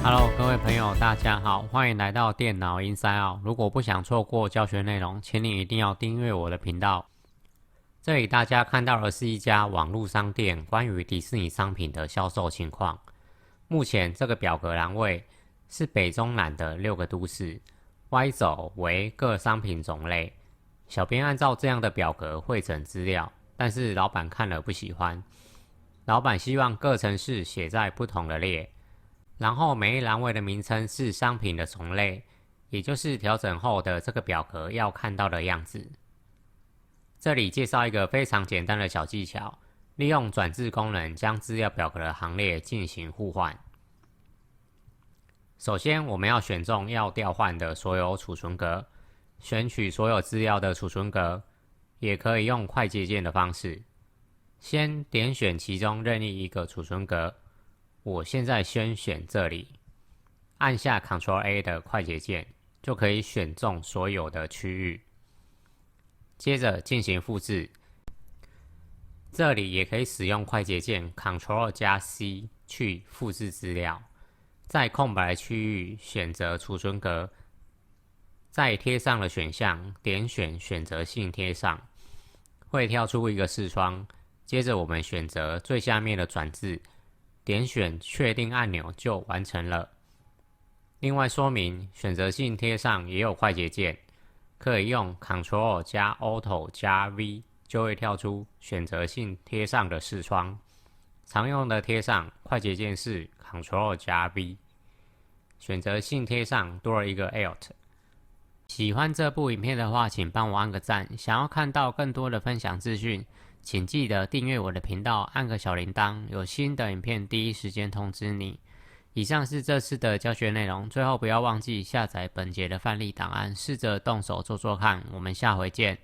Hello，各位朋友，大家好，欢迎来到电脑 Inside Out。如果不想错过教学内容，请你一定要订阅我的频道。这里大家看到的是一家网络商店关于迪士尼商品的销售情况。目前这个表格栏位是北中南的6个都市，Y 轴为各商品种类。小编按照这样的表格汇整资料，但是老板看了不喜欢。老板希望各城市写在不同的列，然后每一栏位的名称是商品的种类，也就是调整后的这个表格要看到的样子。这里介绍一个非常简单的小技巧，利用转置功能将资料表格的行列进行互换。首先我们要选中要调换的所有储存格，选取所有资料的储存格，也可以用快捷键的方式。先点选其中任意一个储存格，我现在先选这里，按下 Ctrl+A 的快捷键，就可以选中所有的区域。接着进行复制，这里也可以使用快捷键 Ctrl+C 去复制资料，在空白的区域选择储存格，在贴上的选项点选选择性贴上，会跳出一个视窗，接着我们选择最下面的转置，点选确定按钮就完成了。另外说明，选择性贴上也有快捷键，可以用 Ctrl+Alt+V 就会跳出选择性贴上的视窗。常用的贴上快捷键是 Ctrl+V， 选择性贴上多了一个 Alt。喜欢这部影片的话，请帮我按个赞。想要看到更多的分享资讯，请记得订阅我的频道，按个小铃铛，有新的影片第一时间通知你。以上是这次的教学内容，最后不要忘记下载本节的范例档案，试着动手做做看。我们下回见。